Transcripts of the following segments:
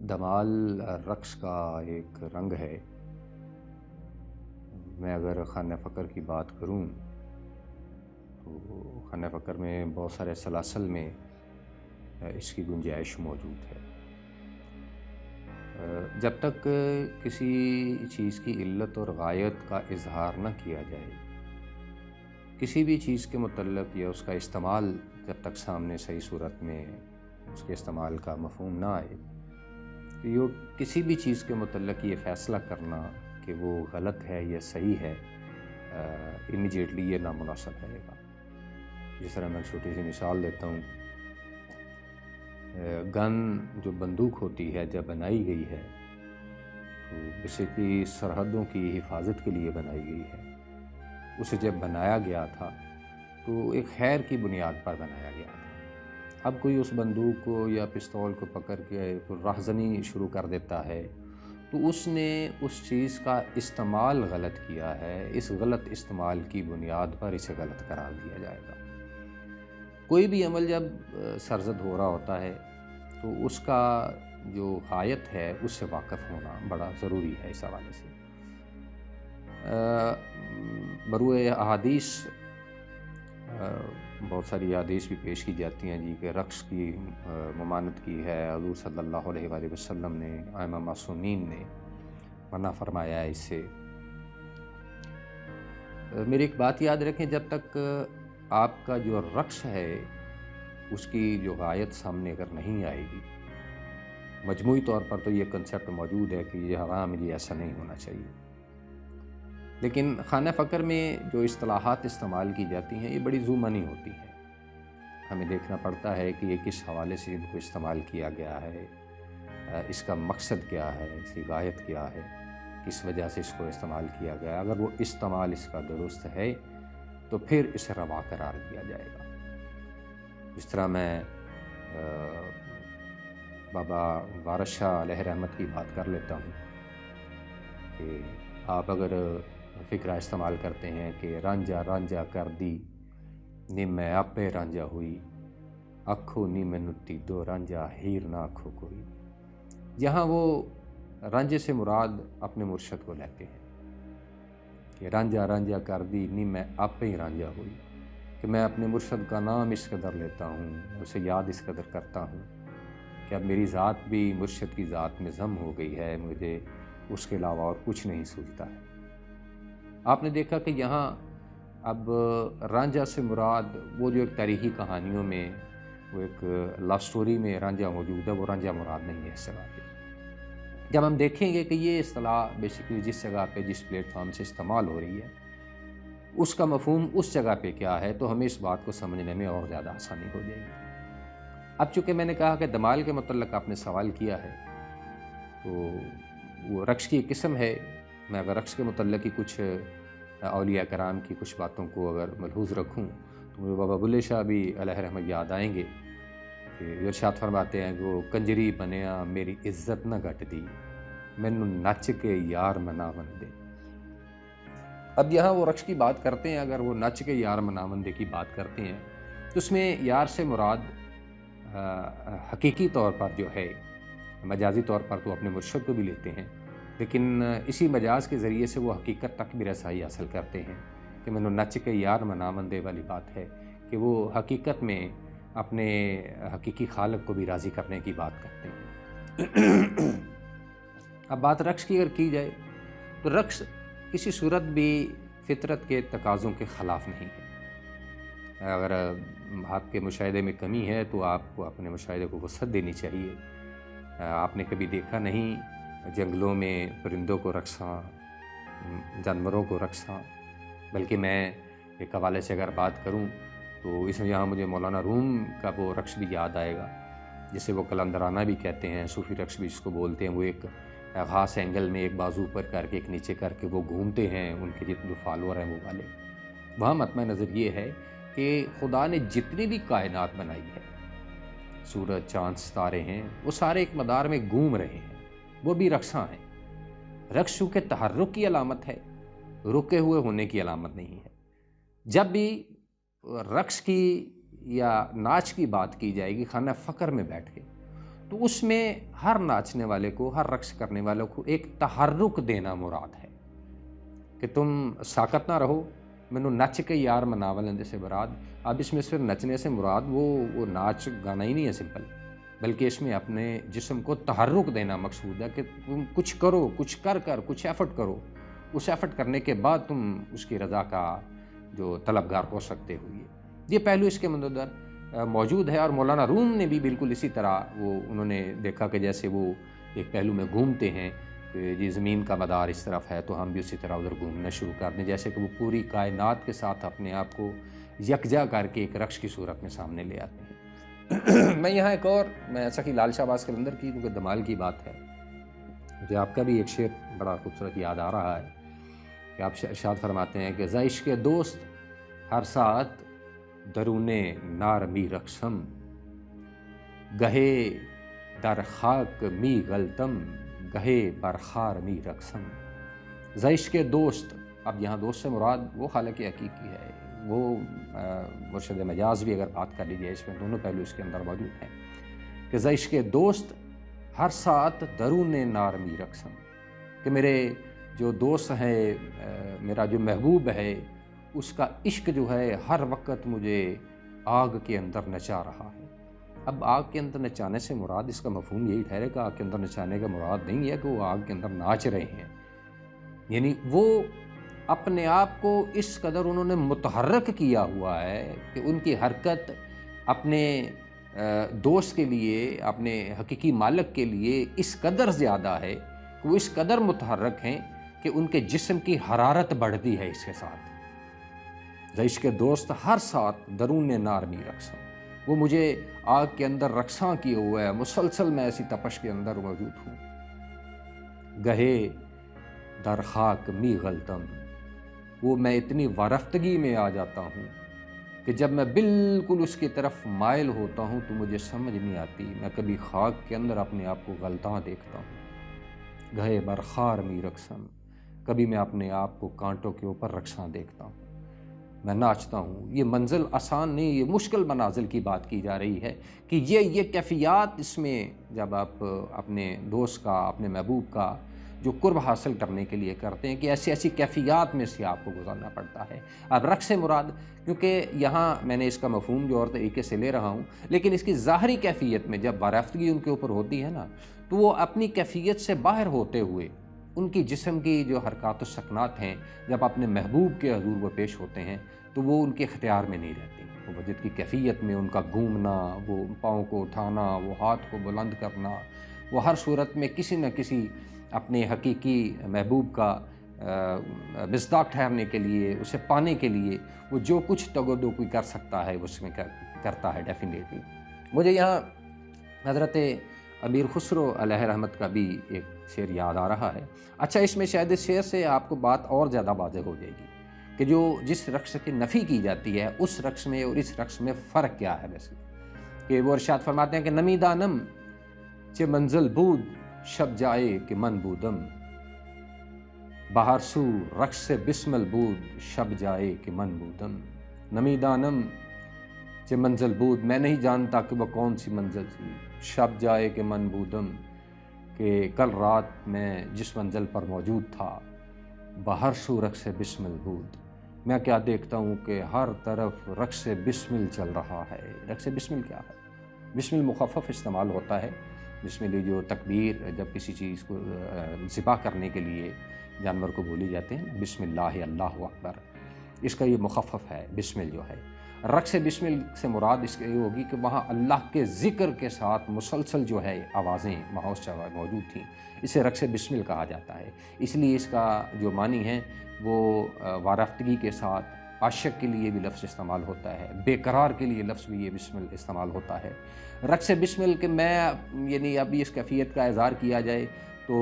دمال رقص کا ایک رنگ ہے۔ میں اگر خانہ فقر کی بات کروں تو خانہ فقر میں بہت سارے سلاسل میں اس کی گنجائش موجود ہے۔ جب تک کسی چیز کی علت اور غایت کا اظہار نہ کیا جائے، کسی بھی چیز کے متعلق یا اس کا استعمال جب تک سامنے صحیح صورت میں اس کے استعمال کا مفہوم نہ آئے، تو یہ کسی بھی چیز کے متعلق یہ فیصلہ کرنا کہ وہ غلط ہے یا صحیح ہے امیجیٹلی یہ نامناسب رہے گا۔ جس طرح میں چھوٹی سی مثال دیتا ہوں، گن جو بندوق ہوتی ہے جب بنائی گئی ہے تو بیسیکلی سرحدوں کی حفاظت کے لیے بنائی گئی ہے۔ اسے جب بنایا گیا تھا تو ایک خیر کی بنیاد پر بنایا گیا تھا۔ اب کوئی اس بندوق کو یا پستول کو پکڑ کے راہزنی شروع کر دیتا ہے تو اس نے اس چیز کا استعمال غلط کیا ہے۔ اس غلط استعمال کی بنیاد پر اسے غلط قرار دیا جائے گا۔ کوئی بھی عمل جب سرزد ہو رہا ہوتا ہے تو اس کا جو غایت ہے اس سے واقف ہونا بڑا ضروری ہے۔ اس حوالے سے بروئے احادیث بہت ساری احادیث بھی پیش کی جاتی ہیں کہ رقص کی ممانعت کی ہے۔ حضور صلی اللہ علیہ وآلہ وسلم نے، ائمہ معصومین نے منع فرمایا ہے اس سے۔ میری ایک بات یاد رکھیں، جب تک آپ کا جو رقص ہے اس کی جو غایت سامنے اگر نہیں آئے گی، مجموعی طور پر تو یہ کنسیپٹ موجود ہے کہ یہ حرام، یہ ایسا نہیں ہونا چاہیے، لیکن خانہ فقر میں جو اصطلاحات استعمال کی جاتی ہیں یہ بڑی ذومعنی ہوتی ہیں۔ ہمیں دیکھنا پڑتا ہے کہ یہ کس حوالے سے ان کو استعمال کیا گیا ہے، اس کا مقصد کیا ہے، اس کی غایت کیا ہے، کس وجہ سے اس کو استعمال کیا گیا۔ اگر وہ استعمال اس کا درست ہے تو پھر اسے روا قرار دیا جائے گا۔ اس طرح میں بابا وارث شاہ علیہ رحمت کی بات کر لیتا ہوں کہ آپ اگر فقرہ استعمال کرتے ہیں کہ رانجھا رانجھا کر دی نیم میں آپے رانجھا ہوئی، اکھو نیم نتی دو رانجھا ہیر نہ اکھو کوئی، یہاں وہ رانجھے سے مراد اپنے مرشد کو لیتے ہیں کہ رانجھا رانجھا کر دی نیم میں آپے ہی رانجھا ہوئی، کہ میں اپنے مرشد کا نام اس قدر لیتا ہوں، اسے یاد اس قدر کرتا ہوں کہ اب میری ذات بھی مرشد کی ذات میں ضم ہو گئی ہے، مجھے اس کے علاوہ اور کچھ نہیں سوچتا ہے۔ آپ نے دیکھا کہ یہاں اب رانجھا سے مراد وہ جو ایک تاریخی کہانیوں میں وہ ایک لو سٹوری میں رانجھا موجود ہے، وہ رانجھا مراد نہیں ہے اس جگہ پہ۔ جب ہم دیکھیں گے کہ یہ اصطلاح بیسیکلی جس جگہ پہ جس پلیٹ فارم سے استعمال ہو رہی ہے اس کا مفہوم اس جگہ پہ کیا ہے، تو ہمیں اس بات کو سمجھنے میں اور زیادہ آسانی ہو جائے گی۔ اب چونکہ میں نے کہا کہ دمال کے متعلق آپ نے سوال کیا ہے، تو وہ رقص کی ایک قسم ہے۔ میں اگر رقص کے متعلق ہی کچھ اولیاء کرام کی کچھ باتوں کو اگر ملحوظ رکھوں تو مجھے بابا بلے شاہ بھی علیہ رحمت یاد آئیں گے کہ ارشاد فرماتے ہیں کہ وہ کنجری بنیا میری عزت نہ گھٹ دی، مینوں نچ کے یار مناون دے۔ اب یہاں وہ رقص کی بات کرتے ہیں، اگر وہ نچ کے یار مناون دے کی بات کرتے ہیں تو اس میں یار سے مراد حقیقی طور پر جو ہے، مجازی طور پر تو اپنے مرشد کو بھی لیتے ہیں، لیکن اسی مجاز کے ذریعے سے وہ حقیقت تک بھی رسائی حاصل کرتے ہیں کہ مینوں نچ کے یار مناون دے والی بات ہے کہ وہ حقیقت میں اپنے حقیقی خالق کو بھی راضی کرنے کی بات کرتے ہیں۔ اب بات رقص کی اگر کی جائے تو رقص کسی صورت بھی فطرت کے تقاضوں کے خلاف نہیں ہے۔ اگر آپ کے مشاہدے میں کمی ہے تو آپ کو اپنے مشاہدے کو وسعت دینی چاہیے۔ آپ نے کبھی دیکھا نہیں جنگلوں میں پرندوں کو رقصاں، جانوروں کو رقصاں، بلکہ میں ایک حوالے سے اگر بات کروں تو اس میں یہاں مجھے مولانا روم کا وہ رقص بھی یاد آئے گا جسے وہ قلندرانہ بھی کہتے ہیں، صوفی رقص بھی اس کو بولتے ہیں۔ وہ ایک خاص اینگل میں ایک بازو اوپر کر کے ایک نیچے کر کے وہ گھومتے ہیں، ان کے جتنے جو فالوور ہیں وہ والے۔ وہاں مطمع نظر یہ ہے کہ خدا نے جتنی بھی کائنات بنائی ہے، سورج چاند ستارے ہیں، وہ سارے ایک مدار میں گھوم رہے ہیں، وہ بھی رقصاں ہیں۔ رقص چونکہ تحرک کی علامت ہے، رکے ہوئے ہونے کی علامت نہیں ہے۔ جب بھی رقص کی یا ناچ کی بات کی جائے گی خانہ فقر میں بیٹھ کے، تو اس میں ہر ناچنے والے کو، ہر رقص کرنے والوں کو ایک تحرک دینا مراد ہے کہ تم ساکت نہ رہو، مینوں نچ کے یار مناو لیندے سے مراد۔ اب اس میں صرف نچنے سے مراد وہ ناچ گانا ہی نہیں ہے سمپل، بلکہ اس میں اپنے جسم کو تحرک دینا مقصود ہے کہ تم کچھ کرو، کچھ کر کچھ ایفرٹ کرو، اس ایفرٹ کرنے کے بعد تم اس کی رضا کا جو طلبگار ہو سکتے ہو۔ یہ پہلو اس کے اندر موجود ہے، اور مولانا روم نے بھی بالکل اسی طرح انہوں نے دیکھا کہ جیسے وہ ایک پہلو میں گھومتے ہیں کہ جی زمین کا مدار اس طرف ہے تو ہم بھی اسی طرح ادھر گھومنا شروع کر دیں، جیسے کہ وہ پوری کائنات کے ساتھ اپنے آپ کو یکجا کر کے ایک رقص کی صورت میں سامنے لے آتے ہیں۔ میں یہاں ایک اور ایسا کہ لال شاہ باز قلندر کی کیونکہ دمال کی بات ہے، مجھے آپ کا بھی ایک شعر بڑا خوبصورت یاد آ رہا ہے کہ آپ ارشاد فرماتے ہیں کہ ز عشق دوست ہر ساتھ درون نار می رقصم، گہے در خاک می غلطم، گہے برخار می رقصم۔ ز عشق دوست، اب یہاں دوست سے مراد وہ خالق حقیقی ہے، وہ مرشد مجاز بھی اگر بات کر لیجیے، اس میں دونوں پہلو اس کے اندر موجود ہیں کہ ز عشق دوست ہر ساتھ درون نار می رقصم، کہ میرے جو دوست ہے، میرا جو محبوب ہے، اس کا عشق جو ہے ہر وقت مجھے آگ کے اندر نچا رہا ہے۔ اب آگ کے اندر نچانے سے مراد اس کا مفہوم یہی ٹھہرے کہ آگ کے اندر نچانے کا مراد نہیں ہے کہ وہ آگ کے اندر ناچ رہے ہیں، یعنی وہ اپنے آپ کو اس قدر انہوں نے متحرک کیا ہوا ہے کہ ان کی حرکت اپنے دوست کے لیے، اپنے حقیقی مالک کے لیے اس قدر زیادہ ہے کہ وہ اس قدر متحرک ہیں کہ ان کے جسم کی حرارت بڑھتی ہے اس کے ساتھ۔ ز عشق دوست ہر ساتھ درون نار می رقصم، وہ مجھے آگ کے اندر رقصاں کیے ہوا ہے، مسلسل میں ایسی تپش کے اندر موجود ہوں۔ گہے در خاک می غلطم، وہ میں اتنی وارفتگی میں آ جاتا ہوں کہ جب میں بالکل اس کی طرف مائل ہوتا ہوں تو مجھے سمجھ نہیں آتی، میں کبھی خاک کے اندر اپنے آپ کو غلطاں دیکھتا ہوں۔ گہے برخار می رقصم، کبھی میں اپنے آپ کو کانٹوں کے اوپر رقصاں دیکھتا ہوں، میں ناچتا ہوں۔ یہ منزل آسان نہیں، یہ مشکل منازل کی بات کی جا رہی ہے کہ یہ کیفیات اس میں جب آپ اپنے دوست کا، اپنے محبوب کا جو قرب حاصل کرنے کے لیے کرتے ہیں کہ ایسی کیفیات میں سے آپ کو گزرنا پڑتا ہے۔ اب رقص سے مراد، کیونکہ یہاں میں نے اس کا مفہوم جو اور طریقے سے لے رہا ہوں، لیکن اس کی ظاہری کیفیت میں جب وارفتگی ان کے اوپر ہوتی ہے نا، تو وہ اپنی کیفیت سے باہر ہوتے ہوئے ان کی جسم کی جو حرکات و سکنات ہیں، جب اپنے محبوب کے حضور وہ پیش ہوتے ہیں تو وہ ان کے اختیار میں نہیں رہتی۔ وہ وجود کی کیفیت میں ان کا گھومنا، وہ پاؤں کو اٹھانا، وہ ہاتھ کو بلند کرنا، وہ ہر صورت میں کسی نہ کسی اپنے حقیقی محبوب کا مصداق ٹھہرنے کے لیے، اسے پانے کے لیے وہ جو کچھ تگ و دو کوئی کر سکتا ہے اس میں کرتا ہے ڈیفینیٹلی۔ مجھے یہاں حضرت امیر خسرو علیہ رحمت کا بھی ایک شعر یاد آ رہا ہے۔ اچھا، اس میں شاید اس شعر سے آپ کو بات اور زیادہ واضح ہو جائے گی کہ جو جس رقص کی نفی کی جاتی ہے اس رقص میں اور اس رقص میں فرق کیا ہے۔ ویسے کہ وہ ارشاد فرماتے ہیں کہ نمی دانم چه منزل بود شب جائے کہ من بودم، بہر سو رقص بسمل بود شب جائے کہ من بودم۔ نمی دانم چه منزل بود، میں نہیں جانتا کہ وہ کون سی منزل تھی، شب جائے کہ من بودم، کہ کل رات میں جس منزل پر موجود تھا، بہر سو رقص بسمل بود، میں کیا دیکھتا ہوں کہ ہر طرف رقص بسمل چل رہا ہے۔ رقص بسمل کیا ہے؟ بسمل مخفف استعمال ہوتا ہے، بسمل جو تکبیر جب کسی چیز کو ذبح کرنے کے لیے جانور کو بولی جاتے ہیں، بسم اللہ اللہ اکبر، اس کا یہ مخفف ہے بسمل جو ہے۔ رقص بسمل سے مراد اس کے یہ ہوگی کہ وہاں اللہ کے ذکر کے ساتھ مسلسل جو ہے آوازیں موجود تھیں، اسے رقص بسمل کہا جاتا ہے۔ اس لیے اس کا جو معنی ہے وہ وارفتگی کے ساتھ، عاشق کے لیے بھی لفظ استعمال ہوتا ہے، بے قرار کے لیے لفظ بھی یہ بسمل استعمال ہوتا ہے۔ رقص بسمل کہ میں یعنی ابھی اس کیفیت کا اظہار کیا جائے تو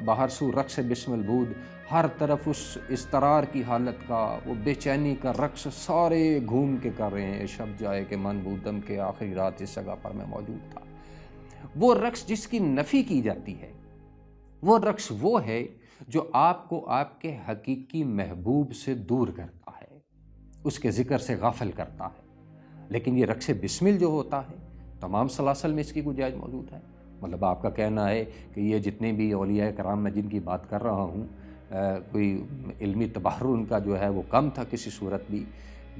باہر سو رقص بسمل بود، ہر طرف اس اضطرار کی حالت کا، وہ بے چینی کا رقص سارے گھوم کے کر رہے ہیں، شب جائے کہ من بودم، کے آخری رات اس جگہ پر میں موجود تھا۔ وہ رقص جس کی نفی کی جاتی ہے، وہ رقص وہ ہے جو آپ کو آپ کے حقیقی محبوب سے دور کرتا ہے، اس کے ذکر سے غافل کرتا ہے۔ لیکن یہ رقص بسمل جو ہوتا ہے، تمام سلاسل میں اس کی گنجائش موجود ہے۔ مطلب آپ کا کہنا ہے کہ یہ جتنے بھی اولیاء کرام میں جن کی بات کر رہا ہوں، کوئی علمی تبحر ان کا جو ہے وہ کم تھا کسی صورت بھی،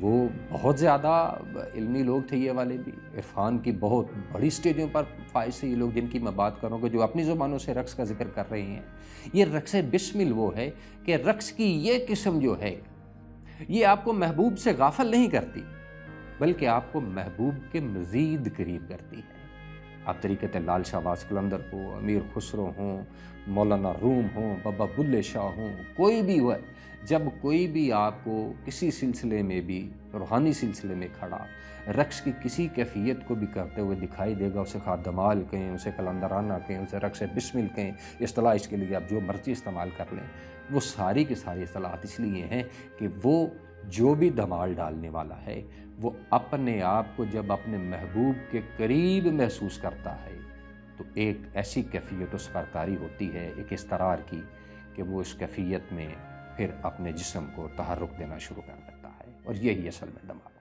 وہ بہت زیادہ علمی لوگ تھے یہ والے بھی، عرفان کی بہت بڑی سٹیجوں پر فائز تھے یہ لوگ جن کی میں بات کروں گا، جو اپنی زبانوں سے رقص کا ذکر کر رہے ہیں۔ یہ رقص بسمل وہ ہے کہ رقص کی یہ قسم جو ہے یہ آپ کو محبوب سے غافل نہیں کرتی، بلکہ آپ کو محبوب کے مزید قریب کرتی ہے۔ آپ طریقت لال شاہ باز قلندر ہو، امیر خسرو ہوں، مولانا روم ہوں، بابا بلے شاہ ہوں، کوئی بھی ہو، جب کوئی بھی آپ کو کسی سلسلے میں بھی روحانی سلسلے میں کھڑا رقص کی کسی کیفیت کو بھی کرتے ہوئے دکھائی دے گا، اسے خواہ دمال کہیں، اسے قلندرانہ کہیں، اسے رقص بسمل کہیں، اصطلاح اس کے لیے آپ جو مرضی استعمال کر لیں، وہ ساری کی ساری اصطلاحات اس لیے ہیں کہ وہ جو بھی دمال ڈالنے والا ہے وہ اپنے آپ کو جب اپنے محبوب کے قریب محسوس کرتا ہے تو ایک ایسی کیفیت اس پر طاری ہوتی ہے، ایک استقرار کی، کہ وہ اس کیفیت میں پھر اپنے جسم کو تحرک دینا شروع کر دیتا ہے، اور یہی اصل میں دمال ہے۔